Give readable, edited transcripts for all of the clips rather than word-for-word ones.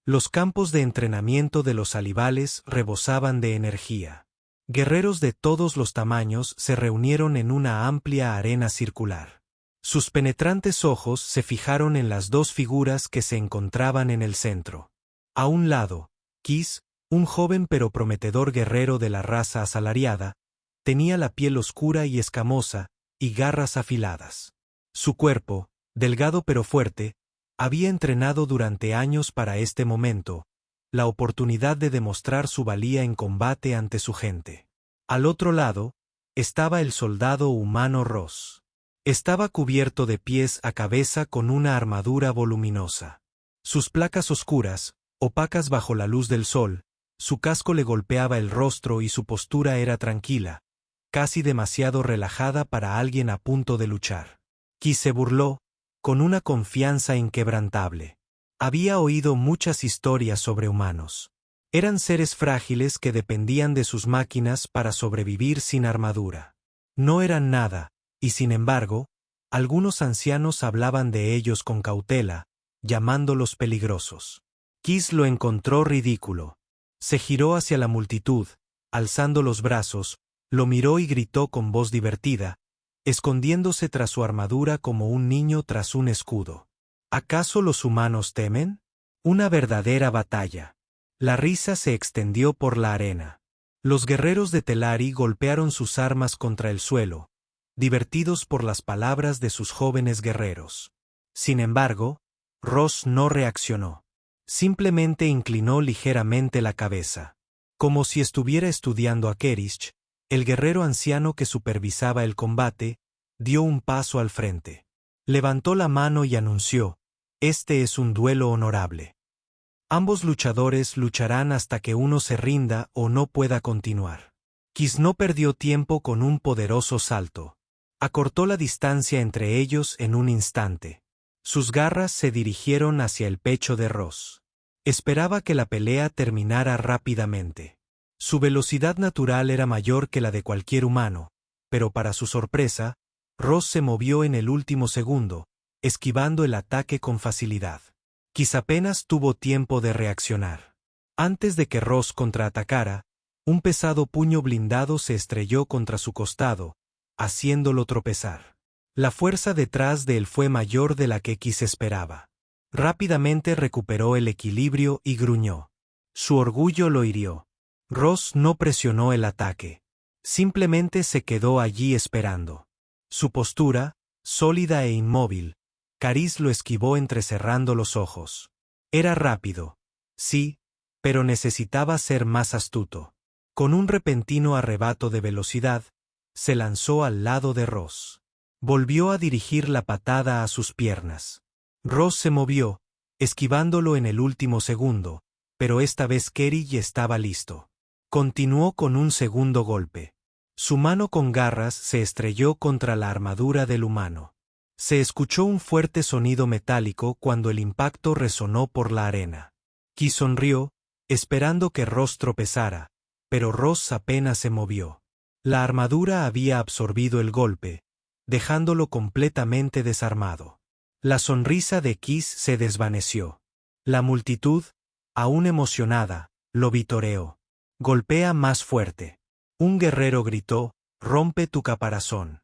Los campos de entrenamiento de los Alibales rebosaban de energía. Guerreros de todos los tamaños se reunieron en una amplia arena circular. Sus penetrantes ojos se fijaron en las dos figuras que se encontraban en el centro. A un lado, Kiss, un joven pero prometedor guerrero de la raza asalariada, tenía la piel oscura y escamosa, y garras afiladas. Su cuerpo, delgado pero fuerte, había entrenado durante años para este momento, la oportunidad de demostrar su valía en combate ante su gente. Al otro lado, estaba el soldado humano Ross. Estaba cubierto de pies a cabeza con una armadura voluminosa. Sus placas oscuras, opacas bajo la luz del sol, su casco le golpeaba el rostro y su postura era tranquila, casi demasiado relajada para alguien a punto de luchar. Kiss se burló, con una confianza inquebrantable. Había oído muchas historias sobre humanos. Eran seres frágiles que dependían de sus máquinas para sobrevivir sin armadura. No eran nada, y sin embargo, algunos ancianos hablaban de ellos con cautela, llamándolos peligrosos. Kiss lo encontró ridículo. Se giró hacia la multitud, alzando los brazos, lo miró y gritó con voz divertida, escondiéndose tras su armadura como un niño tras un escudo. ¿Acaso los humanos temen? Una verdadera batalla. La risa se extendió por la arena. Los guerreros de Telari golpearon sus armas contra el suelo, divertidos por las palabras de sus jóvenes guerreros. Sin embargo, Ross no reaccionó. Simplemente inclinó ligeramente la cabeza. Como si estuviera estudiando a Kerich, el guerrero anciano que supervisaba el combate, dio un paso al frente. Levantó la mano y anunció: «Este es un duelo honorable. Ambos luchadores lucharán hasta que uno se rinda o no pueda continuar». Kiss no perdió tiempo con un poderoso salto. Acortó la distancia entre ellos en un instante. Sus garras se dirigieron hacia el pecho de Ross. Esperaba que la pelea terminara rápidamente. Su velocidad natural era mayor que la de cualquier humano, pero para su sorpresa, Ross se movió en el último segundo, esquivando el ataque con facilidad. Kiss apenas tuvo tiempo de reaccionar. Antes de que Ross contraatacara, un pesado puño blindado se estrelló contra su costado, haciéndolo tropezar. La fuerza detrás de él fue mayor de la que Kiss esperaba. Rápidamente recuperó el equilibrio y gruñó. Su orgullo lo hirió. Ross no presionó el ataque. Simplemente se quedó allí esperando. Su postura, sólida e inmóvil, Kiss lo esquivó entrecerrando los ojos. Era rápido, sí, pero necesitaba ser más astuto. Con un repentino arrebato de velocidad, se lanzó al lado de Ross. Volvió a dirigir la patada a sus piernas. Ross se movió, esquivándolo en el último segundo, pero esta vez Kerich estaba listo. Continuó con un segundo golpe. Su mano con garras se estrelló contra la armadura del humano. Se escuchó un fuerte sonido metálico cuando el impacto resonó por la arena. Kiss sonrió, esperando que Ross tropezara, pero Ross apenas se movió. La armadura había absorbido el golpe, dejándolo completamente desarmado. La sonrisa de Kiss se desvaneció. La multitud, aún emocionada, lo vitoreó. «Golpea más fuerte». Un guerrero gritó: «Rompe tu caparazón».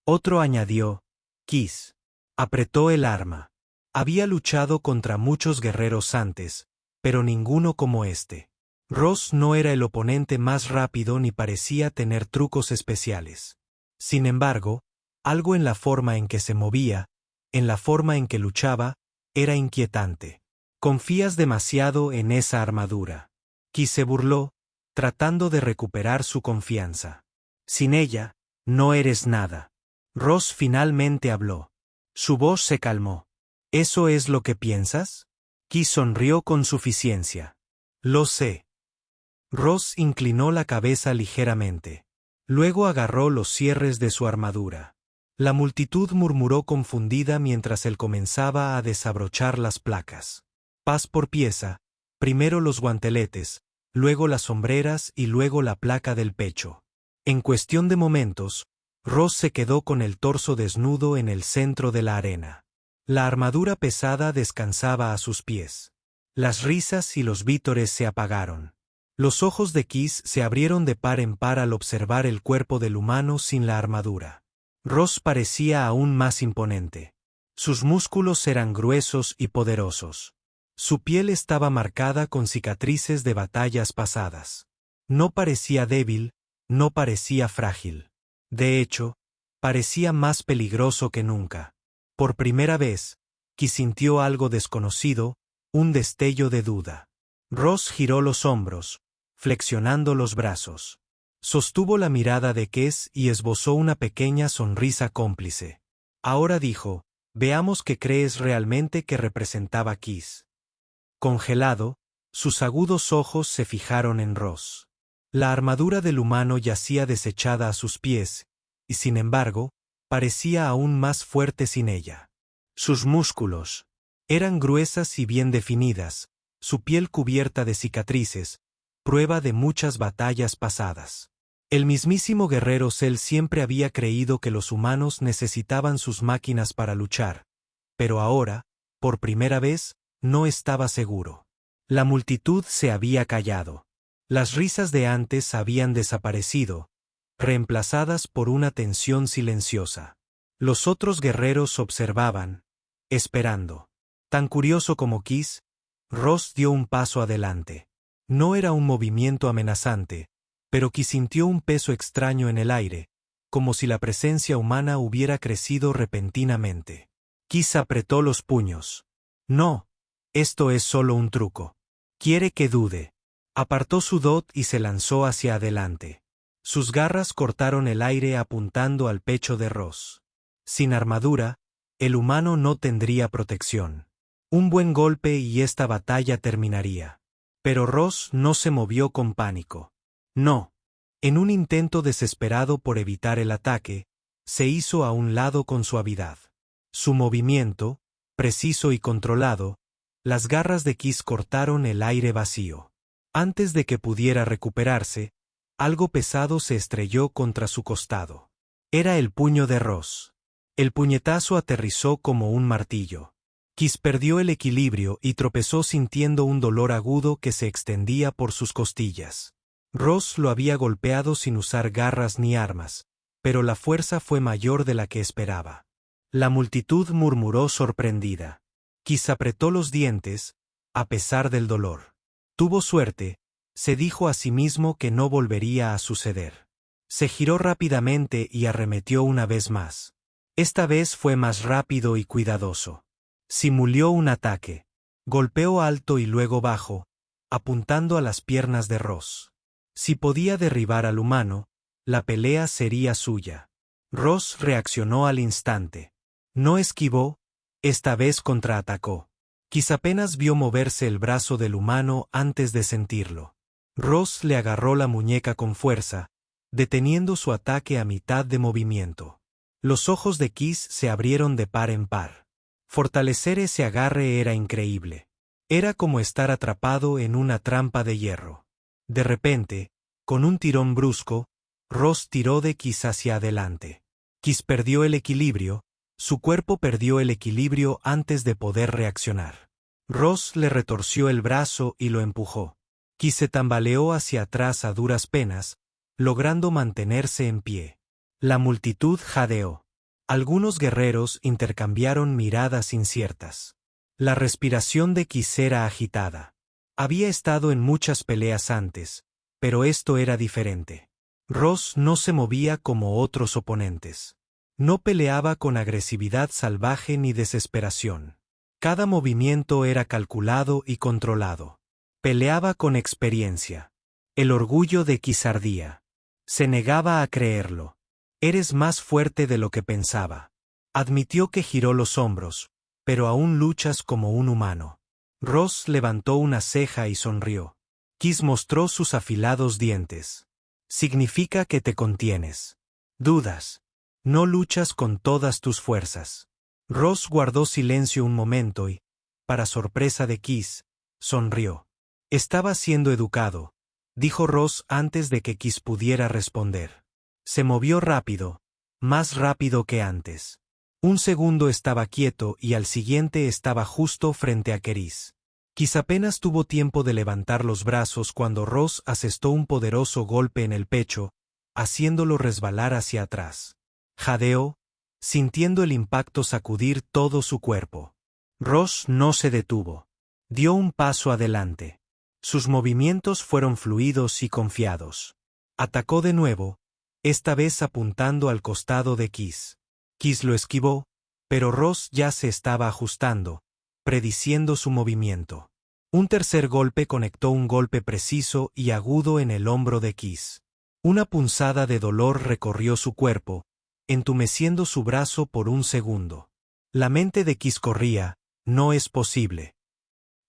Otro añadió: «Kiss». Apretó el arma. Había luchado contra muchos guerreros antes, pero ninguno como este. Ross no era el oponente más rápido ni parecía tener trucos especiales. Sin embargo, algo en la forma en que se movía, en la forma en que luchaba, era inquietante. «Confías demasiado en esa armadura». Kiss se burló, tratando de recuperar su confianza. «Sin ella, no eres nada». Ross finalmente habló. Su voz se calmó. «¿Eso es lo que piensas?» Kiss sonrió con suficiencia. «Lo sé». Ross inclinó la cabeza ligeramente. Luego agarró los cierres de su armadura. La multitud murmuró confundida mientras él comenzaba a desabrochar las placas. Paz por pieza, primero los guanteletes, luego las sombreras y luego la placa del pecho. En cuestión de momentos, Ross se quedó con el torso desnudo en el centro de la arena. La armadura pesada descansaba a sus pies. Las risas y los vítores se apagaron. Los ojos de Kiss se abrieron de par en par al observar el cuerpo del humano sin la armadura. Ross parecía aún más imponente. Sus músculos eran gruesos y poderosos. Su piel estaba marcada con cicatrices de batallas pasadas. No parecía débil, no parecía frágil. De hecho, parecía más peligroso que nunca. Por primera vez, Kiss sintió algo desconocido, un destello de duda. Ross giró los hombros, flexionando los brazos. Sostuvo la mirada de Kiss y esbozó una pequeña sonrisa cómplice. Ahora dijo, veamos qué crees realmente que representaba Kiss. Congelado, sus agudos ojos se fijaron en Ross. La armadura del humano yacía desechada a sus pies, y sin embargo, parecía aún más fuerte sin ella. Sus músculos eran gruesas y bien definidas, su piel cubierta de cicatrices, prueba de muchas batallas pasadas. El mismísimo guerrero Cell siempre había creído que los humanos necesitaban sus máquinas para luchar, pero ahora, por primera vez, no estaba seguro. La multitud se había callado. Las risas de antes habían desaparecido, reemplazadas por una tensión silenciosa. Los otros guerreros observaban, esperando. Tan curioso como Kiss, Ross dio un paso adelante. No era un movimiento amenazante, pero Kiss sintió un peso extraño en el aire, como si la presencia humana hubiera crecido repentinamente. Kiss apretó los puños. No, esto es solo un truco. Quiere que dude. Apartó su dot y se lanzó hacia adelante. Sus garras cortaron el aire apuntando al pecho de Ross. Sin armadura, el humano no tendría protección. Un buen golpe y esta batalla terminaría. Pero Ross no se movió con pánico. No. En un intento desesperado por evitar el ataque, se hizo a un lado con suavidad. Su movimiento, preciso y controlado, las garras de Kiss cortaron el aire vacío. Antes de que pudiera recuperarse, algo pesado se estrelló contra su costado. Era el puño de Ross. El puñetazo aterrizó como un martillo. Kiss perdió el equilibrio y tropezó sintiendo un dolor agudo que se extendía por sus costillas. Ross lo había golpeado sin usar garras ni armas, pero la fuerza fue mayor de la que esperaba. La multitud murmuró sorprendida. Kiss apretó los dientes, a pesar del dolor. Tuvo suerte, se dijo a sí mismo que no volvería a suceder. Se giró rápidamente y arremetió una vez más. Esta vez fue más rápido y cuidadoso. Simuló un ataque. Golpeó alto y luego bajo, apuntando a las piernas de Ross. Si podía derribar al humano, la pelea sería suya. Ross reaccionó al instante. No esquivó, esta vez contraatacó. Kiss apenas vio moverse el brazo del humano antes de sentirlo. Ross le agarró la muñeca con fuerza, deteniendo su ataque a mitad de movimiento. Los ojos de Kiss se abrieron de par en par. Fortalecer ese agarre era increíble. Era como estar atrapado en una trampa de hierro. De repente, con un tirón brusco, Ross tiró de Kiss hacia adelante. Kiss perdió el equilibrio, su cuerpo perdió el equilibrio antes de poder reaccionar. Ross le retorció el brazo y lo empujó. Kiss se tambaleó hacia atrás a duras penas, logrando mantenerse en pie. La multitud jadeó. Algunos guerreros intercambiaron miradas inciertas. La respiración de Kiss era agitada. Había estado en muchas peleas antes, pero esto era diferente. Ross no se movía como otros oponentes. No peleaba con agresividad salvaje ni desesperación. Cada movimiento era calculado y controlado. Peleaba con experiencia. El orgullo de Kiss ardía. Se negaba a creerlo. Eres más fuerte de lo que pensaba. Admitió que giró los hombros, pero aún luchas como un humano. Ross levantó una ceja y sonrió. Kiss mostró sus afilados dientes. Significa que te contienes. Dudas. No luchas con todas tus fuerzas. Ross guardó silencio un momento y, para sorpresa de Kiss, sonrió. Estaba siendo educado, dijo Ross antes de que Kiss pudiera responder. Se movió rápido, más rápido que antes. Un segundo estaba quieto y al siguiente estaba justo frente a Kiss. Kiss apenas tuvo tiempo de levantar los brazos cuando Ross asestó un poderoso golpe en el pecho, haciéndolo resbalar hacia atrás. Jadeó, sintiendo el impacto sacudir todo su cuerpo. Ross no se detuvo. Dio un paso adelante. Sus movimientos fueron fluidos y confiados. Atacó de nuevo, esta vez apuntando al costado de Kiss. Kiss lo esquivó, pero Ross ya se estaba ajustando, prediciendo su movimiento. Un tercer golpe conectó un golpe preciso y agudo en el hombro de Kiss. Una punzada de dolor recorrió su cuerpo, entumeciendo su brazo por un segundo. La mente de Kiss corría, no es posible.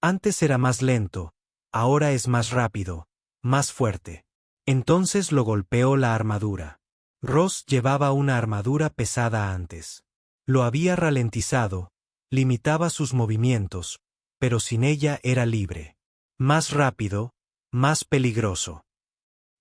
Antes era más lento, ahora es más rápido, más fuerte. Entonces lo golpeó la armadura. Ross llevaba una armadura pesada antes. Lo había ralentizado, limitaba sus movimientos, pero sin ella era libre. Más rápido, más peligroso.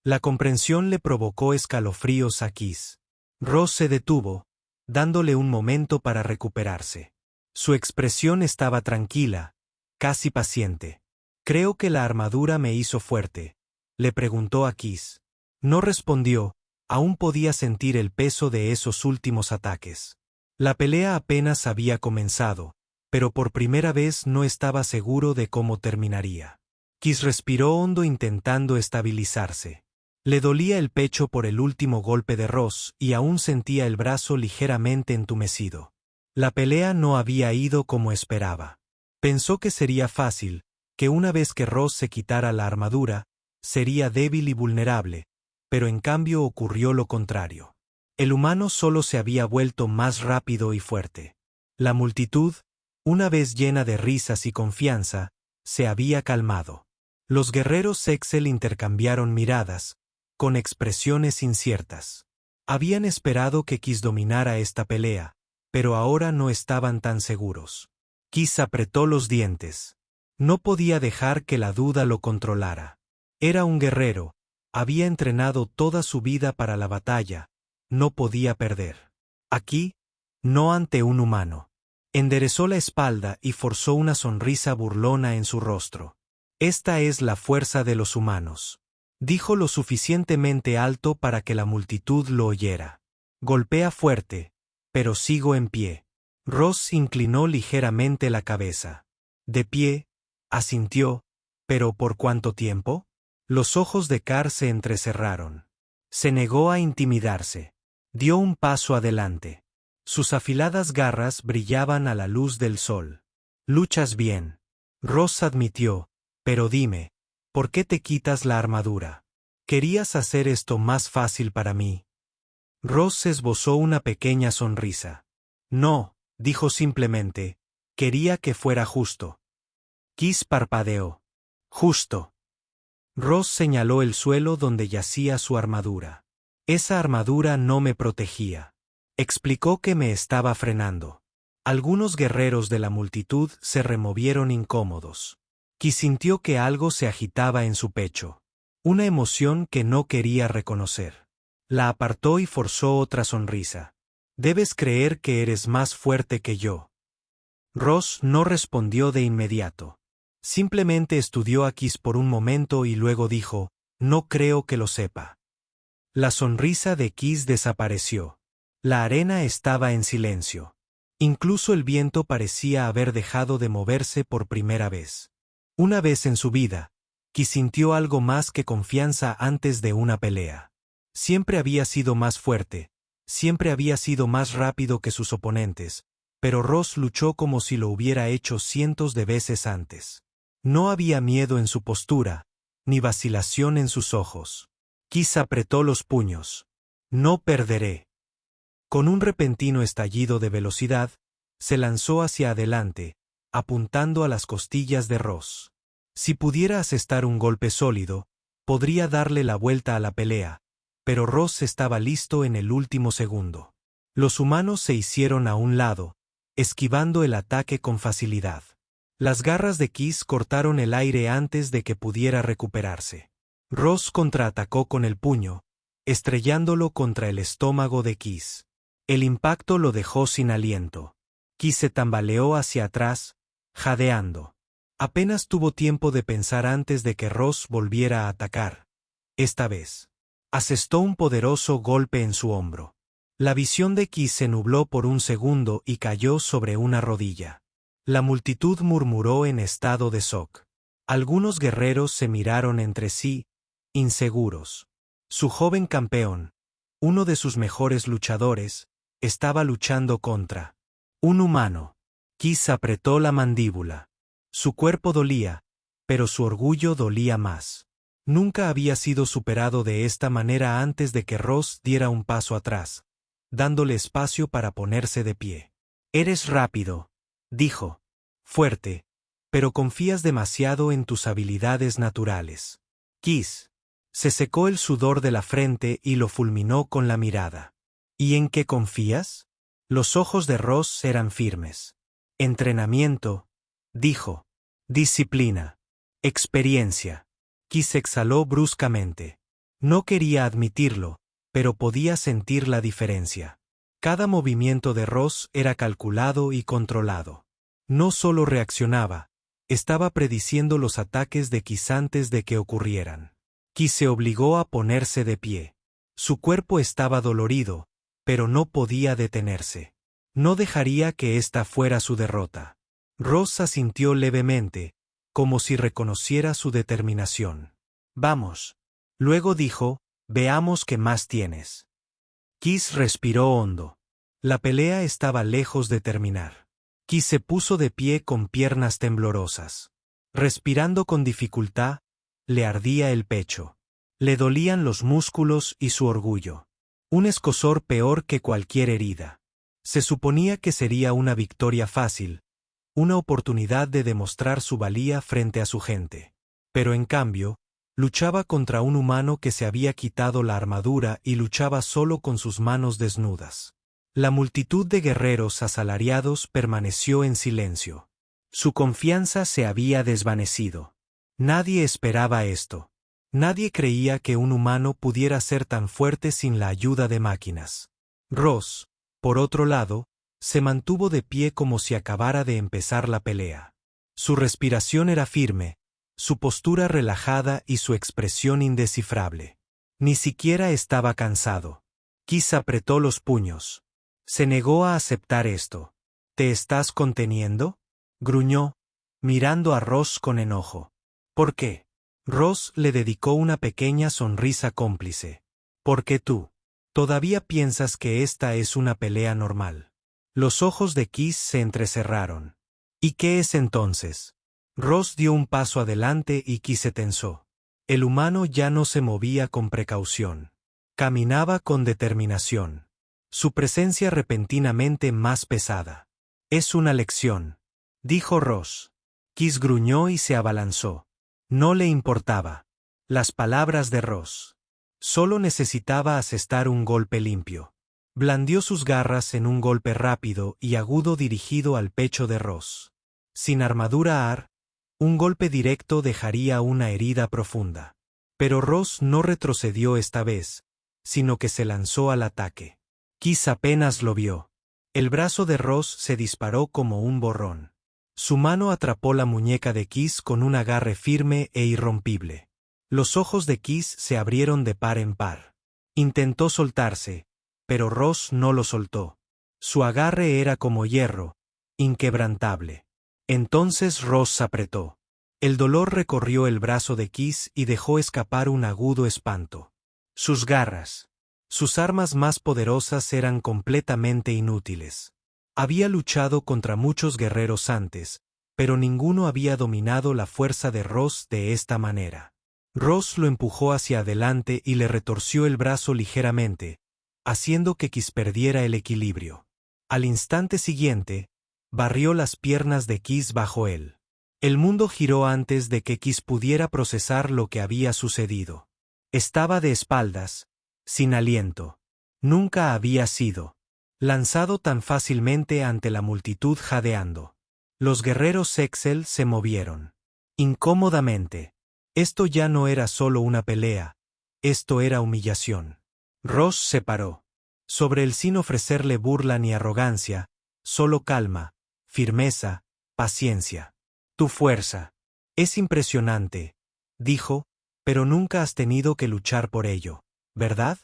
La comprensión le provocó escalofríos a Kiss. Ross se detuvo, dándole un momento para recuperarse. Su expresión estaba tranquila, casi paciente. «Creo que la armadura me hizo fuerte», le preguntó a Kiss. No respondió, aún podía sentir el peso de esos últimos ataques. La pelea apenas había comenzado, pero por primera vez no estaba seguro de cómo terminaría. Kiss respiró hondo intentando estabilizarse. Le dolía el pecho por el último golpe de Ross y aún sentía el brazo ligeramente entumecido. La pelea no había ido como esperaba. Pensó que sería fácil, que una vez que Ross se quitara la armadura, sería débil y vulnerable, pero en cambio ocurrió lo contrario. El humano solo se había vuelto más rápido y fuerte. La multitud, una vez llena de risas y confianza, se había calmado. Los guerreros Excel intercambiaron miradas, con expresiones inciertas. Habían esperado que Kiss dominara esta pelea, pero ahora no estaban tan seguros. Kiss apretó los dientes. No podía dejar que la duda lo controlara. Era un guerrero, había entrenado toda su vida para la batalla, no podía perder. Aquí, no ante un humano. Enderezó la espalda y forzó una sonrisa burlona en su rostro. Esta es la fuerza de los humanos. Dijo lo suficientemente alto para que la multitud lo oyera. Golpea fuerte, pero sigo en pie. Ross inclinó ligeramente la cabeza. De pie, asintió, pero ¿por cuánto tiempo? Los ojos de Carr se entrecerraron. Se negó a intimidarse. Dio un paso adelante. Sus afiladas garras brillaban a la luz del sol. Luchas bien. Ross admitió, pero dime, ¿por qué te quitas la armadura? ¿Querías hacer esto más fácil para mí? Ross esbozó una pequeña sonrisa. No, dijo simplemente, quería que fuera justo. Kiss parpadeó. Justo. Ross señaló el suelo donde yacía su armadura. Esa armadura no me protegía. Explicó que me estaba frenando. Algunos guerreros de la multitud se removieron incómodos. Kiss sintió que algo se agitaba en su pecho. Una emoción que no quería reconocer. La apartó y forzó otra sonrisa. Debes creer que eres más fuerte que yo. Ross no respondió de inmediato. Simplemente estudió a Kiss por un momento y luego dijo, no creo que lo sepa. La sonrisa de Kiss desapareció. La arena estaba en silencio. Incluso el viento parecía haber dejado de moverse por primera vez. Una vez en su vida, Kiss sintió algo más que confianza antes de una pelea. Siempre había sido más fuerte, siempre había sido más rápido que sus oponentes, pero Ross luchó como si lo hubiera hecho cientos de veces antes. No había miedo en su postura, ni vacilación en sus ojos. Kiss apretó los puños. No perderé. Con un repentino estallido de velocidad, se lanzó hacia adelante, apuntando a las costillas de Ross. Si pudiera asestar un golpe sólido, podría darle la vuelta a la pelea, pero Ross estaba listo en el último segundo. Los humanos se hicieron a un lado, esquivando el ataque con facilidad. Las garras de Kiss cortaron el aire antes de que pudiera recuperarse. Ross contraatacó con el puño, estrellándolo contra el estómago de Kiss. El impacto lo dejó sin aliento. Kiss se tambaleó hacia atrás, jadeando. Apenas tuvo tiempo de pensar antes de que Ross volviera a atacar. Esta vez, asestó un poderoso golpe en su hombro. La visión de Kiss se nubló por un segundo y cayó sobre una rodilla. La multitud murmuró en estado de shock. Algunos guerreros se miraron entre sí, inseguros. Su joven campeón, uno de sus mejores luchadores, estaba luchando contra un humano. Kiss apretó la mandíbula. Su cuerpo dolía, pero su orgullo dolía más. Nunca había sido superado de esta manera antes de que Ross diera un paso atrás, dándole espacio para ponerse de pie. Eres rápido, dijo. Fuerte, pero confías demasiado en tus habilidades naturales. Kiss se secó el sudor de la frente y lo fulminó con la mirada. ¿Y en qué confías? Los ojos de Ross eran firmes. Entrenamiento, dijo. Disciplina. Experiencia. Kiss exhaló bruscamente. No quería admitirlo, pero podía sentir la diferencia. Cada movimiento de Ross era calculado y controlado. No solo reaccionaba, estaba prediciendo los ataques de Kiss antes de que ocurrieran. Kiss se obligó a ponerse de pie. Su cuerpo estaba dolorido, pero no podía detenerse. No dejaría que esta fuera su derrota. Ross asintió levemente, como si reconociera su determinación. Vamos. Luego dijo, veamos qué más tienes. Kiss respiró hondo. La pelea estaba lejos de terminar. Kiss se puso de pie con piernas temblorosas. Respirando con dificultad, le ardía el pecho. Le dolían los músculos y su orgullo. Un escozor peor que cualquier herida. Se suponía que sería una victoria fácil, una oportunidad de demostrar su valía frente a su gente. Pero en cambio, luchaba contra un humano que se había quitado la armadura y luchaba solo con sus manos desnudas. La multitud de guerreros asalariados permaneció en silencio. Su confianza se había desvanecido. Nadie esperaba esto. Nadie creía que un humano pudiera ser tan fuerte sin la ayuda de máquinas. Ross, por otro lado, se mantuvo de pie como si acabara de empezar la pelea. Su respiración era firme, su postura relajada y su expresión indescifrable. Ni siquiera estaba cansado. Kiss apretó los puños. Se negó a aceptar esto. ¿Te estás conteniendo?, gruñó, mirando a Ross con enojo. ¿Por qué? Ross le dedicó una pequeña sonrisa cómplice. ¿Por qué tú? ¿Todavía piensas que esta es una pelea normal? Los ojos de Kiss se entrecerraron. ¿Y qué es entonces? Ross dio un paso adelante y Kiss se tensó. El humano ya no se movía con precaución. Caminaba con determinación. Su presencia repentinamente más pesada. Es una lección, dijo Ross. Kiss gruñó y se abalanzó. No le importaba las palabras de Ross. Solo necesitaba asestar un golpe limpio. Blandió sus garras en un golpe rápido y agudo dirigido al pecho de Ross. Sin armadura un golpe directo dejaría una herida profunda. Pero Ross no retrocedió esta vez, sino que se lanzó al ataque. Kiss apenas lo vio. El brazo de Ross se disparó como un borrón. Su mano atrapó la muñeca de Kiss con un agarre firme e irrompible. Los ojos de Kiss se abrieron de par en par. Intentó soltarse, pero Ross no lo soltó. Su agarre era como hierro, inquebrantable. Entonces Ross apretó. El dolor recorrió el brazo de Kiss y dejó escapar un agudo espanto. Sus garras, sus armas más poderosas eran completamente inútiles. Había luchado contra muchos guerreros antes, pero ninguno había dominado la fuerza de Ross de esta manera. Ross lo empujó hacia adelante y le retorció el brazo ligeramente, haciendo que Kiss perdiera el equilibrio. Al instante siguiente, barrió las piernas de Kiss bajo él. El mundo giró antes de que Kiss pudiera procesar lo que había sucedido. Estaba de espaldas, sin aliento. Nunca había sido lanzado tan fácilmente ante la multitud jadeando. Los guerreros Excel se movieron. Incómodamente. Esto ya no era solo una pelea, esto era humillación. Ross se paró. Sobre él sin ofrecerle burla ni arrogancia, solo calma, firmeza, paciencia. Tu fuerza. Es impresionante, dijo, pero nunca has tenido que luchar por ello, ¿verdad?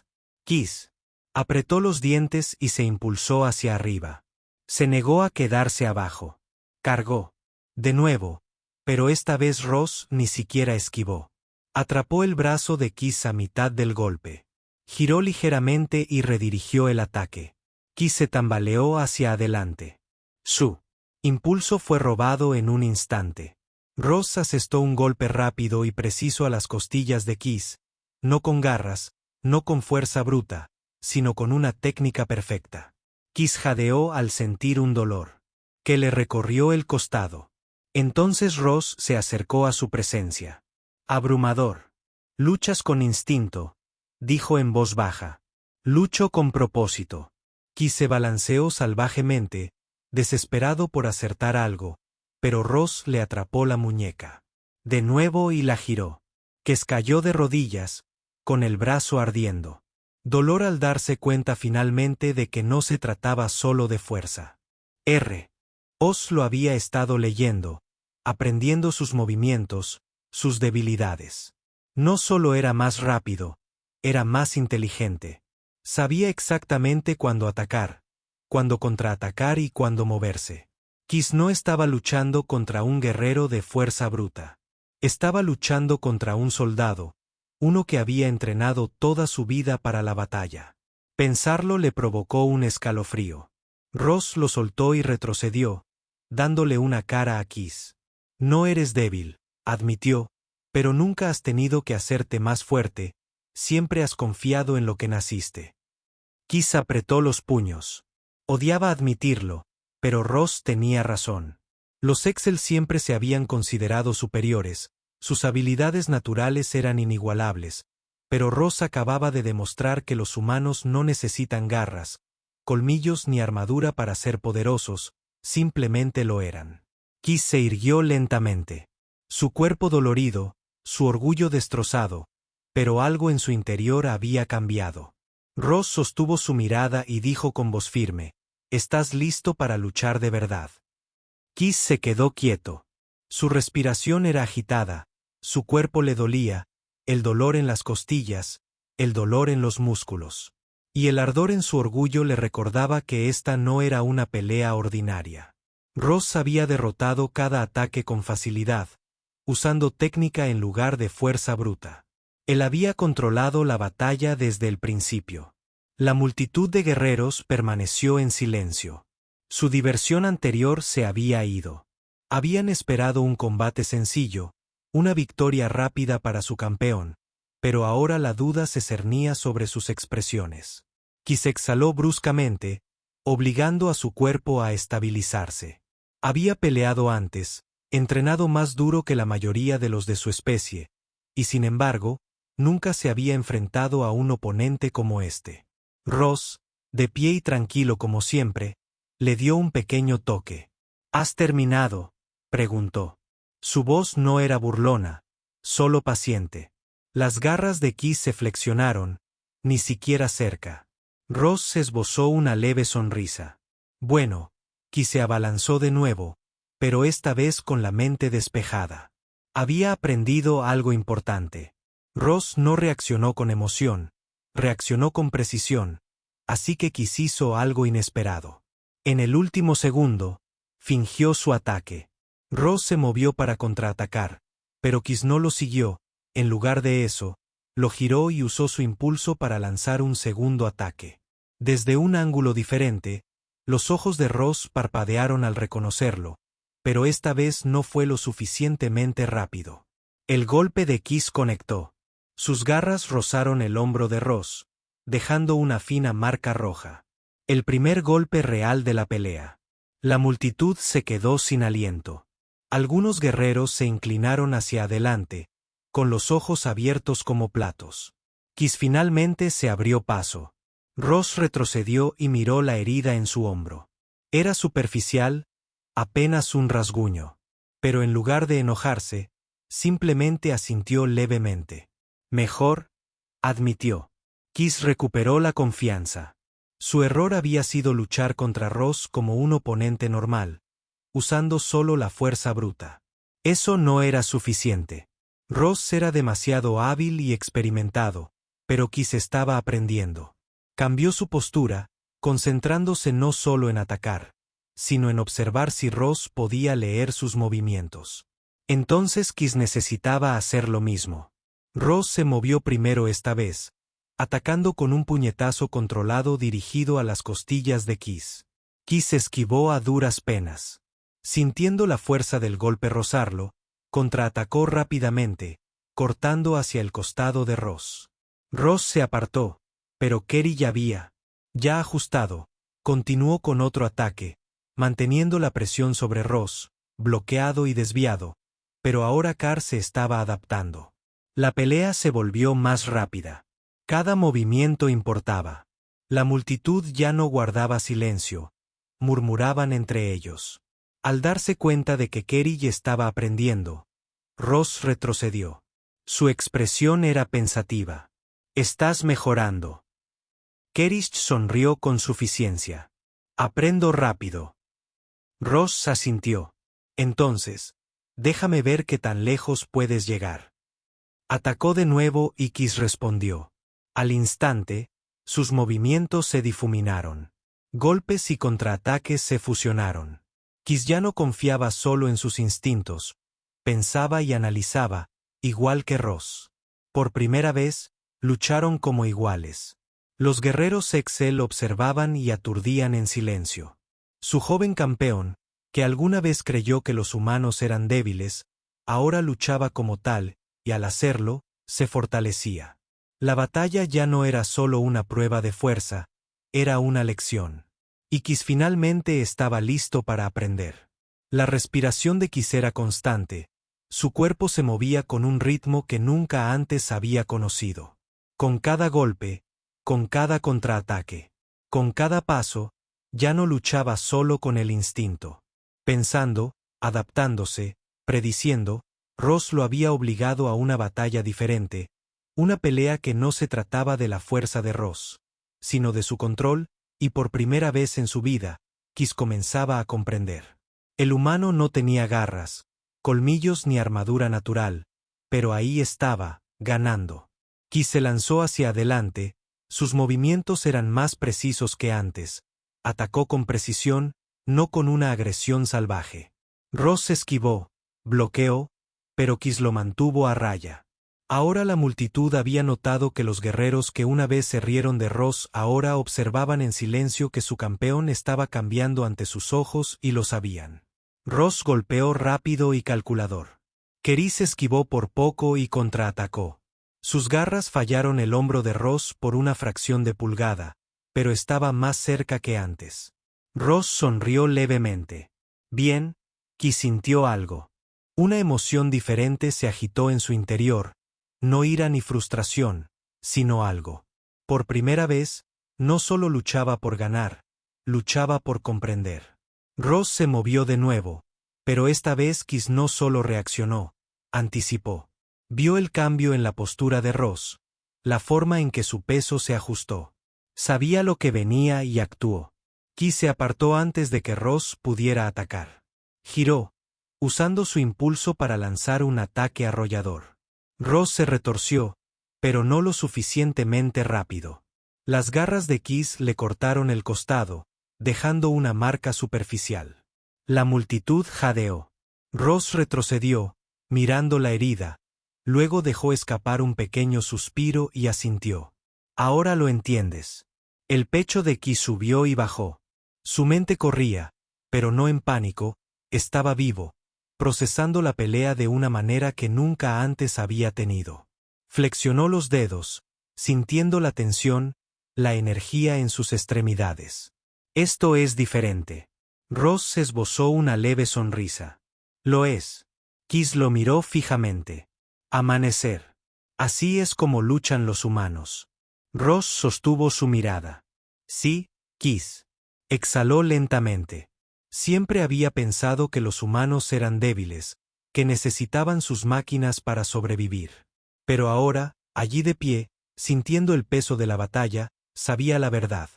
Kiss apretó los dientes y se impulsó hacia arriba. Se negó a quedarse abajo. Cargó. De nuevo, pero esta vez Ross ni siquiera esquivó. Atrapó el brazo de Kiss a mitad del golpe. Giró ligeramente y redirigió el ataque. Kiss se tambaleó hacia adelante. Su impulso fue robado en un instante. Ross asestó un golpe rápido y preciso a las costillas de Kiss, no con garras, no con fuerza bruta, sino con una técnica perfecta. Kiss jadeó al sentir un dolor que le recorrió el costado. Entonces Ross se acercó a su presencia. Abrumador. Luchas con instinto, dijo en voz baja. Lucho con propósito. Kiss se balanceó salvajemente, desesperado por acertar algo, pero Ross le atrapó la muñeca. De nuevo y la giró. Kiss cayó de rodillas, con el brazo ardiendo. Dolor al darse cuenta finalmente de que no se trataba solo de fuerza. Oz lo había estado leyendo, aprendiendo sus movimientos, sus debilidades. No solo era más rápido, era más inteligente. Sabía exactamente cuándo atacar, cuándo contraatacar y cuándo moverse. Kiss no estaba luchando contra un guerrero de fuerza bruta. Estaba luchando contra un soldado, uno que había entrenado toda su vida para la batalla. Pensarlo le provocó un escalofrío. Ross lo soltó y retrocedió, dándole una cara a Kiss. No eres débil, admitió, pero nunca has tenido que hacerte más fuerte, siempre has confiado en lo que naciste. Kiss apretó los puños. Odiaba admitirlo, pero Ross tenía razón. Los Excel siempre se habían considerado superiores, sus habilidades naturales eran inigualables, pero Ross acababa de demostrar que los humanos no necesitan garras, colmillos ni armadura para ser poderosos, simplemente lo eran. Kiss se irguió lentamente. Su cuerpo dolorido, su orgullo destrozado, pero algo en su interior había cambiado. Ross sostuvo su mirada y dijo con voz firme, «¿Estás listo para luchar de verdad?» Kiss se quedó quieto. Su respiración era agitada, su cuerpo le dolía, el dolor en las costillas, el dolor en los músculos. Y el ardor en su orgullo le recordaba que esta no era una pelea ordinaria. Ross había derrotado cada ataque con facilidad, usando técnica en lugar de fuerza bruta. Él había controlado la batalla desde el principio. La multitud de guerreros permaneció en silencio. Su diversión anterior se había ido. Habían esperado un combate sencillo, una victoria rápida para su campeón, pero ahora la duda se cernía sobre sus expresiones. Kiss exhaló bruscamente, obligando a su cuerpo a estabilizarse. Había peleado antes, entrenado más duro que la mayoría de los de su especie, y sin embargo, nunca se había enfrentado a un oponente como este. Ross, de pie y tranquilo como siempre, le dio un pequeño toque. ¿Has terminado?, preguntó. Su voz no era burlona, solo paciente. Las garras de Kiss se flexionaron, ni siquiera cerca. Ross se esbozó una leve sonrisa. Bueno, Kiss se abalanzó de nuevo, pero esta vez con la mente despejada. Había aprendido algo importante. Ross no reaccionó con emoción, reaccionó con precisión, así que Kiss hizo algo inesperado. En el último segundo, fingió su ataque. Ross se movió para contraatacar, pero Kiss no lo siguió, en lugar de eso, lo giró y usó su impulso para lanzar un segundo ataque. Desde un ángulo diferente, los ojos de Ross parpadearon al reconocerlo, pero esta vez no fue lo suficientemente rápido. El golpe de Kiss conectó. Sus garras rozaron el hombro de Ross, dejando una fina marca roja. El primer golpe real de la pelea. La multitud se quedó sin aliento. Algunos guerreros se inclinaron hacia adelante, con los ojos abiertos como platos. Kiss finalmente se abrió paso. Ross retrocedió y miró la herida en su hombro. Era superficial, apenas un rasguño. Pero en lugar de enojarse, simplemente asintió levemente. Mejor, admitió. Kiss recuperó la confianza. Su error había sido luchar contra Ross como un oponente normal, usando solo la fuerza bruta. Eso no era suficiente. Ross era demasiado hábil y experimentado, pero Kiss estaba aprendiendo. Cambió su postura, concentrándose no solo en atacar, sino en observar si Ross podía leer sus movimientos. Entonces Kiss necesitaba hacer lo mismo. Ross se movió primero esta vez, atacando con un puñetazo controlado dirigido a las costillas de Kiss. Kiss esquivó a duras penas. Sintiendo la fuerza del golpe rozarlo, contraatacó rápidamente, cortando hacia el costado de Ross. Ross se apartó, pero Kerry ya ajustado, continuó con otro ataque, manteniendo la presión sobre Ross, bloqueado y desviado, pero ahora Carr se estaba adaptando. La pelea se volvió más rápida. Cada movimiento importaba. La multitud ya no guardaba silencio, murmuraban entre ellos. Al darse cuenta de que Kerry estaba aprendiendo, Ross retrocedió. Su expresión era pensativa. «Estás mejorando». Kerry sonrió con suficiencia. «Aprendo rápido». Ross asintió. «Entonces, déjame ver qué tan lejos puedes llegar». Atacó de nuevo y Kiss respondió. Al instante, sus movimientos se difuminaron. Golpes y contraataques se fusionaron. Kiss ya no confiaba solo en sus instintos, pensaba y analizaba, igual que Ross. Por primera vez, lucharon como iguales. Los guerreros Excel observaban y aturdían en silencio. Su joven campeón, que alguna vez creyó que los humanos eran débiles, ahora luchaba como tal, y al hacerlo, se fortalecía. La batalla ya no era solo una prueba de fuerza, era una lección. Y Kiss finalmente estaba listo para aprender. La respiración de Kiss era constante, su cuerpo se movía con un ritmo que nunca antes había conocido. Con cada golpe, con cada contraataque, con cada paso, ya no luchaba solo con el instinto. Pensando, adaptándose, prediciendo, Ross lo había obligado a una batalla diferente, una pelea que no se trataba de la fuerza de Ross, sino de su control, y por primera vez en su vida, Kiss comenzaba a comprender. El humano no tenía garras, colmillos ni armadura natural, pero ahí estaba, ganando. Kiss se lanzó hacia adelante, sus movimientos eran más precisos que antes, atacó con precisión, no con una agresión salvaje. Ross esquivó, bloqueó, pero Kiss lo mantuvo a raya. Ahora la multitud había notado que los guerreros que una vez se rieron de Ross ahora observaban en silencio que su campeón estaba cambiando ante sus ojos y lo sabían. Ross golpeó rápido y calculador. Kerry se esquivó por poco y contraatacó. Sus garras fallaron el hombro de Ross por una fracción de pulgada, pero estaba más cerca que antes. Ross sonrió levemente. Bien, Kiss sintió algo. Una emoción diferente se agitó en su interior, no ira ni frustración, sino algo. Por primera vez, no solo luchaba por ganar, luchaba por comprender. Ross se movió de nuevo, pero esta vez Kiss no solo reaccionó, anticipó. Vio el cambio en la postura de Ross, la forma en que su peso se ajustó. Sabía lo que venía y actuó. Kiss se apartó antes de que Ross pudiera atacar. Giró, usando su impulso para lanzar un ataque arrollador. Ross se retorció, pero no lo suficientemente rápido. Las garras de Kiss le cortaron el costado, dejando una marca superficial. La multitud jadeó. Ross retrocedió, mirando la herida, luego dejó escapar un pequeño suspiro y asintió. Ahora lo entiendes. El pecho de Kiss subió y bajó. Su mente corría, pero no en pánico, estaba vivo, procesando la pelea de una manera que nunca antes había tenido. Flexionó los dedos, sintiendo la tensión, la energía en sus extremidades. Esto es diferente. Ross esbozó una leve sonrisa. Lo es. Kiss lo miró fijamente. Amanecer. Así es como luchan los humanos. Ross sostuvo su mirada. Sí, Kiss. Exhaló lentamente. Siempre había pensado que los humanos eran débiles, que necesitaban sus máquinas para sobrevivir. Pero ahora, allí de pie, sintiendo el peso de la batalla, sabía la verdad.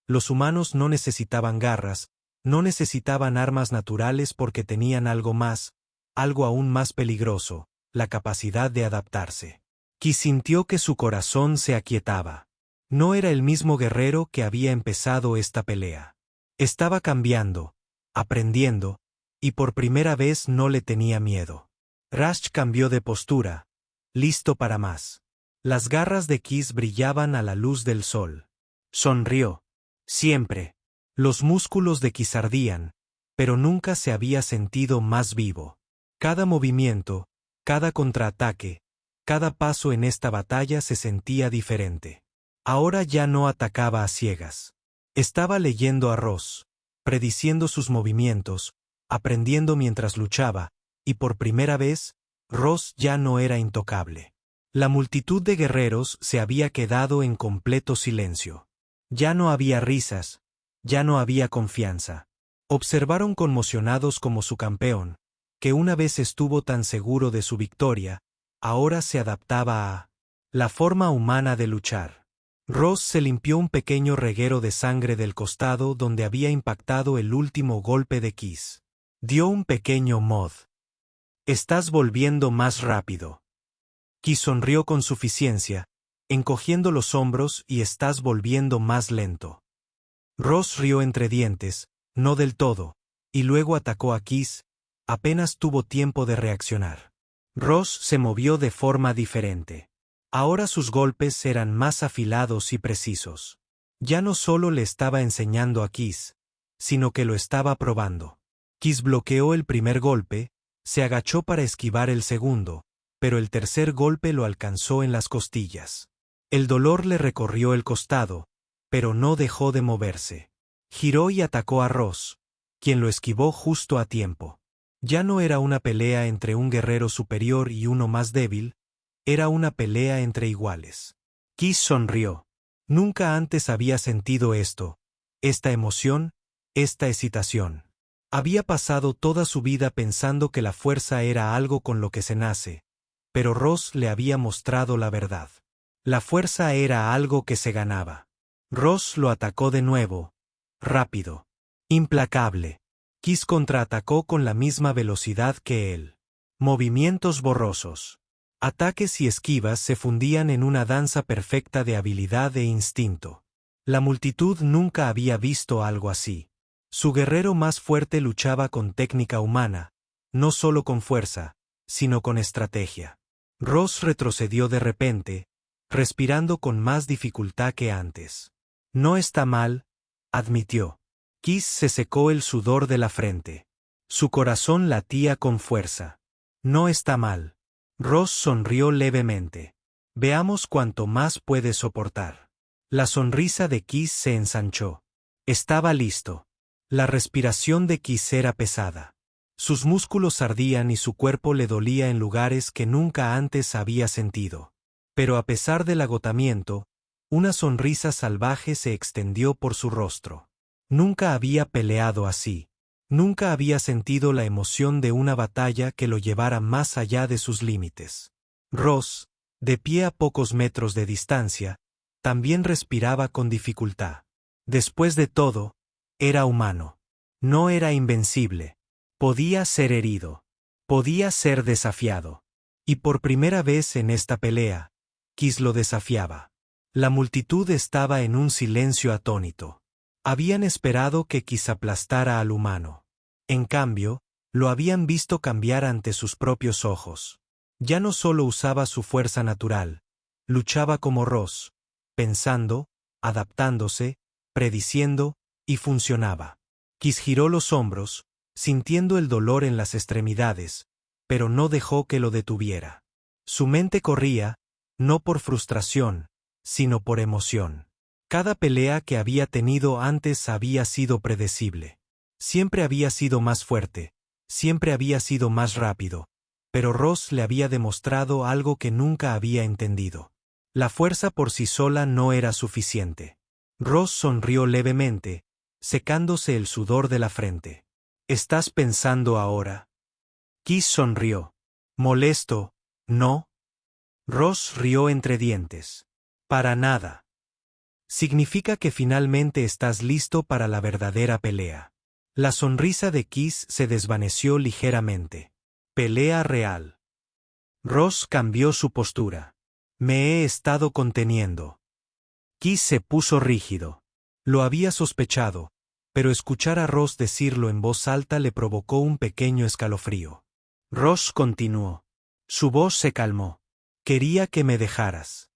Los humanos no necesitaban garras, no necesitaban armas naturales porque tenían algo más, algo aún más peligroso, la capacidad de adaptarse. Ki sintió que su corazón se aquietaba. No era el mismo guerrero que había empezado esta pelea. Estaba cambiando, aprendiendo, y por primera vez no le tenía miedo. Rash cambió de postura, listo para más. Las garras de Ki brillaban a la luz del sol. Sonrió. Siempre. Los músculos de Ki ardían, pero nunca se había sentido más vivo. Cada movimiento, cada contraataque, cada paso en esta batalla se sentía diferente. Ahora ya no atacaba a ciegas. Estaba leyendo a Ross, prediciendo sus movimientos, aprendiendo mientras luchaba, y por primera vez, Ross ya no era intocable. La multitud de guerreros se había quedado en completo silencio. Ya no había risas, ya no había confianza. Observaron conmocionados como su campeón, que una vez estuvo tan seguro de su victoria, ahora se adaptaba a la forma humana de luchar. Ross se limpió un pequeño reguero de sangre del costado donde había impactado el último golpe de Ki. Dio un pequeño mod. «Estás volviendo más rápido». Ki sonrió con suficiencia, encogiendo los hombros y «estás volviendo más lento». Ross rió entre dientes, no del todo, y luego atacó a Ki. Apenas tuvo tiempo de reaccionar. Ross se movió de forma diferente. Ahora sus golpes eran más afilados y precisos. Ya no solo le estaba enseñando a Ki, sino que lo estaba probando. Ki bloqueó el primer golpe, se agachó para esquivar el segundo, pero el tercer golpe lo alcanzó en las costillas. El dolor le recorrió el costado, pero no dejó de moverse. Giró y atacó a Ross, quien lo esquivó justo a tiempo. Ya no era una pelea entre un guerrero superior y uno más débil, era una pelea entre iguales. Ki sonrió. Nunca antes había sentido esto, esta emoción, esta excitación. Había pasado toda su vida pensando que la fuerza era algo con lo que se nace, pero Ross le había mostrado la verdad. La fuerza era algo que se ganaba. Ross lo atacó de nuevo, rápido, implacable. Ki contraatacó con la misma velocidad que él. Movimientos borrosos. Ataques y esquivas se fundían en una danza perfecta de habilidad e instinto. La multitud nunca había visto algo así. Su guerrero más fuerte luchaba con técnica humana, no solo con fuerza, sino con estrategia. Ross retrocedió de repente, respirando con más dificultad que antes. No está mal, admitió. Ki se secó el sudor de la frente. Su corazón latía con fuerza. No está mal. Ross sonrió levemente. Veamos cuánto más puede soportar. La sonrisa de Ki se ensanchó. Estaba listo. La respiración de Ki era pesada. Sus músculos ardían y su cuerpo le dolía en lugares que nunca antes había sentido. Pero a pesar del agotamiento, una sonrisa salvaje se extendió por su rostro. Nunca había peleado así. Nunca había sentido la emoción de una batalla que lo llevara más allá de sus límites. Ross, de pie a pocos metros de distancia, también respiraba con dificultad. Después de todo, era humano. No era invencible. Podía ser herido. Podía ser desafiado. Y por primera vez en esta pelea, Ki lo desafiaba. La multitud estaba en un silencio atónito. Habían esperado que Ki aplastara al humano. En cambio, lo habían visto cambiar ante sus propios ojos. Ya no solo usaba su fuerza natural, luchaba como Ross, pensando, adaptándose, prediciendo, y funcionaba. Ki giró los hombros, sintiendo el dolor en las extremidades, pero no dejó que lo detuviera. Su mente corría, no por frustración, sino por emoción. Cada pelea que había tenido antes había sido predecible. Siempre había sido más fuerte, siempre había sido más rápido, pero Ross le había demostrado algo que nunca había entendido. La fuerza por sí sola no era suficiente. Ross sonrió levemente, secándose el sudor de la frente. ¿Estás pensando ahora? Ki sonrió. Molesto, ¿no? Ross rió entre dientes. Para nada. Significa que finalmente estás listo para la verdadera pelea. La sonrisa de Ki se desvaneció ligeramente. Pelea real. Ross cambió su postura. Me he estado conteniendo. Kiss se puso rígido. Lo había sospechado, pero escuchar a Ross decirlo en voz alta le provocó un pequeño escalofrío. Ross continuó. Su voz se calmó. Quería que me dejaras.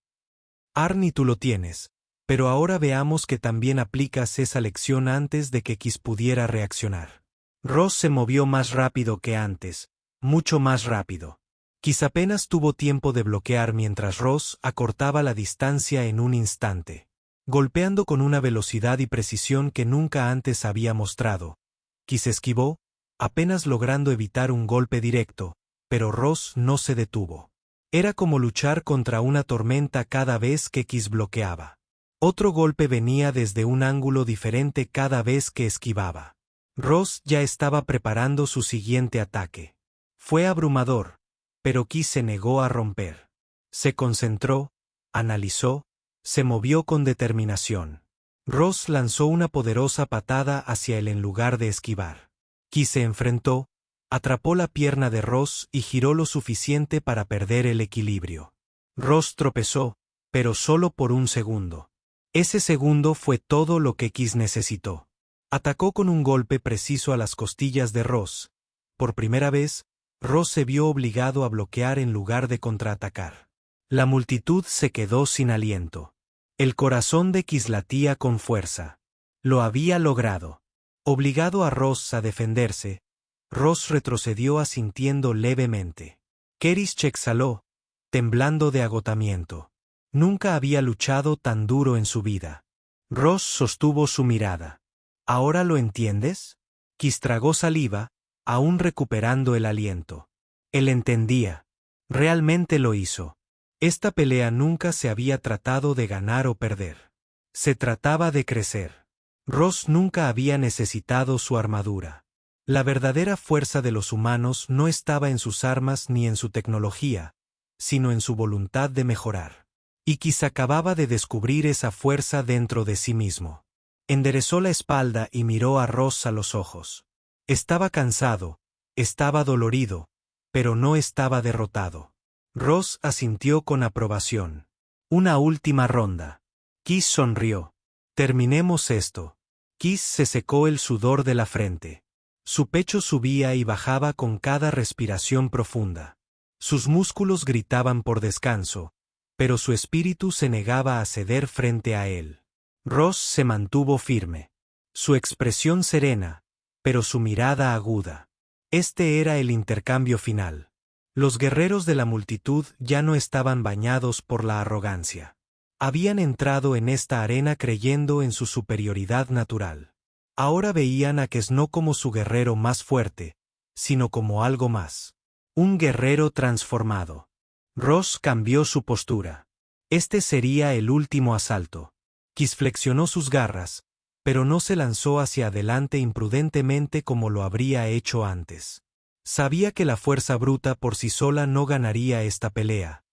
Arnie, tú lo tienes, pero ahora veamos que también aplicas esa lección antes de que Kiss pudiera reaccionar. Ross se movió más rápido que antes, mucho más rápido. Kiss apenas tuvo tiempo de bloquear mientras Ross acortaba la distancia en un instante. Golpeando con una velocidad y precisión que nunca antes había mostrado. Kiss esquivó, apenas logrando evitar un golpe directo, pero Ross no se detuvo. Era como luchar contra una tormenta cada vez que Kiss bloqueaba. Otro golpe venía desde un ángulo diferente cada vez que esquivaba. Ross ya estaba preparando su siguiente ataque. Fue abrumador, pero Kiss se negó a romper. Se concentró, analizó, se movió con determinación. Ross lanzó una poderosa patada hacia él en lugar de esquivar. Kiss se enfrentó, atrapó la pierna de Ross y giró lo suficiente para perder el equilibrio. Ross tropezó, pero solo por un segundo. Ese segundo fue todo lo que Kiss necesitó. Atacó con un golpe preciso a las costillas de Ross. Por primera vez, Ross se vio obligado a bloquear en lugar de contraatacar. La multitud se quedó sin aliento. El corazón de Kiss latía con fuerza. Lo había logrado. Obligado a Ross a defenderse, Ross retrocedió asintiendo levemente. Kerich exhaló, temblando de agotamiento. Nunca había luchado tan duro en su vida. Ross sostuvo su mirada. ¿Ahora lo entiendes? Kiss tragó saliva, aún recuperando el aliento. Él entendía. Realmente lo hizo. Esta pelea nunca se había tratado de ganar o perder. Se trataba de crecer. Ross nunca había necesitado su armadura. La verdadera fuerza de los humanos no estaba en sus armas ni en su tecnología, sino en su voluntad de mejorar. Y Kiss acababa de descubrir esa fuerza dentro de sí mismo. Enderezó la espalda y miró a Ross a los ojos. Estaba cansado, estaba dolorido, pero no estaba derrotado. Ross asintió con aprobación. Una última ronda. Kiss sonrió. Terminemos esto. Kiss se secó el sudor de la frente. Su pecho subía y bajaba con cada respiración profunda. Sus músculos gritaban por descanso, pero su espíritu se negaba a ceder frente a él. Ross se mantuvo firme. Su expresión serena, pero su mirada aguda. Este era el intercambio final. Los guerreros de la multitud ya no estaban bañados por la arrogancia. Habían entrado en esta arena creyendo en su superioridad natural. Ahora veían a Kiss no como su guerrero más fuerte, sino como algo más. Un guerrero transformado. Ross cambió su postura. Este sería el último asalto. Kiss flexionó sus garras, pero no se lanzó hacia adelante imprudentemente como lo habría hecho antes. Sabía que la fuerza bruta por sí sola no ganaría esta pelea.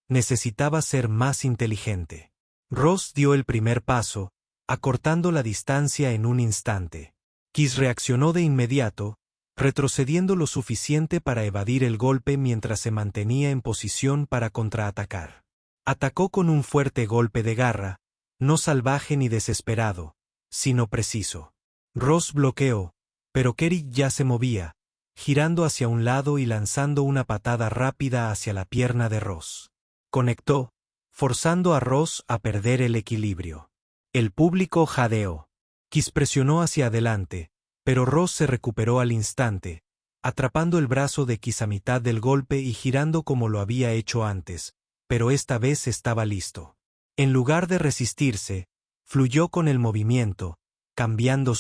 Necesitaba ser más inteligente. Ross dio el primer paso, acortando la distancia en un instante. Kiss reaccionó de inmediato, retrocediendo lo suficiente para evadir el golpe mientras se mantenía en posición para contraatacar. Atacó con un fuerte golpe de garra, no salvaje ni desesperado, sino preciso. Ross bloqueó, pero Kerich ya se movía, girando hacia un lado y lanzando una patada rápida hacia la pierna de Ross. Conectó, forzando a Ross a perder el equilibrio. El público jadeó. Kiss presionó hacia adelante, pero Ross se recuperó al instante, atrapando el brazo de Kiss a mitad del golpe y girando como lo había hecho antes, pero esta vez estaba listo. En lugar de resistirse, fluyó con el movimiento, cambiando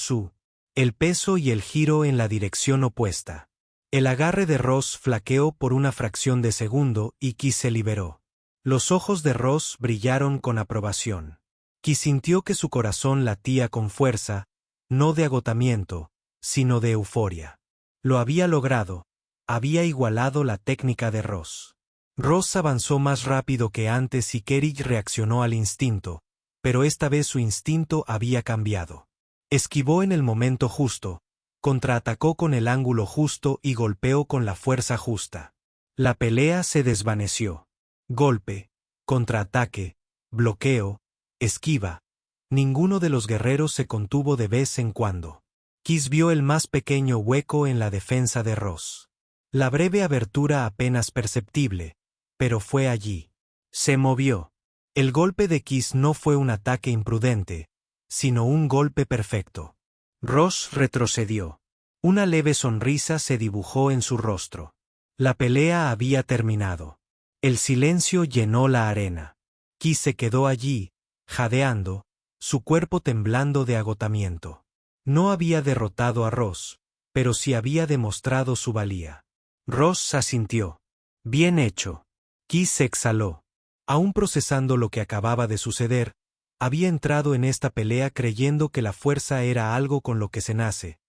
el peso y el giro en la dirección opuesta. El agarre de Ross flaqueó por una fracción de segundo y Kiss se liberó. Los ojos de Ross brillaron con aprobación. Kiss sintió que su corazón latía con fuerza, no de agotamiento, sino de euforia. Lo había logrado, había igualado la técnica de Ross. Ross avanzó más rápido que antes y Kerich reaccionó al instinto, pero esta vez su instinto había cambiado. Esquivó en el momento justo, Contraatacó con el ángulo justo y golpeó con la fuerza justa. La pelea se desvaneció. Golpe, contraataque, bloqueo, esquiva. Ninguno de los guerreros se contuvo de vez en cuando. Kiss vio el más pequeño hueco en la defensa de Ross. La breve abertura apenas perceptible, pero fue allí. Se movió. El golpe de Kiss no fue un ataque imprudente, sino un golpe perfecto. Ross retrocedió. Una leve sonrisa se dibujó en su rostro. La pelea había terminado. El silencio llenó la arena. Kiss se quedó allí, jadeando, su cuerpo temblando de agotamiento. No había derrotado a Ross, pero sí había demostrado su valía. Ross asintió. Bien hecho. Kiss se exhaló. Aún procesando lo que acababa de suceder, había entrado en esta pelea creyendo que la fuerza era algo con lo que se nace,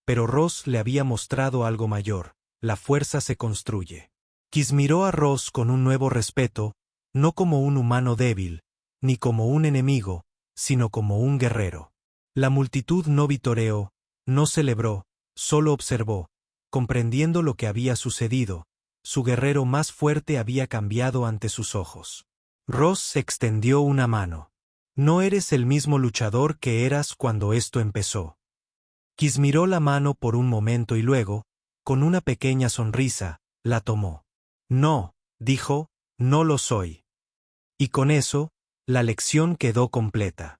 pero Ross le había mostrado algo mayor: la fuerza se construye. Kiss miró a Ross con un nuevo respeto, no como un humano débil, ni como un enemigo, sino como un guerrero. La multitud no vitoreó, no celebró, solo observó, comprendiendo lo que había sucedido. Su guerrero más fuerte había cambiado ante sus ojos. Ross extendió una mano. No eres el mismo luchador que eras cuando esto empezó. Kiss miró la mano por un momento y luego, con una pequeña sonrisa, la tomó. No, dijo, no lo soy. Y con eso, la lección quedó completa.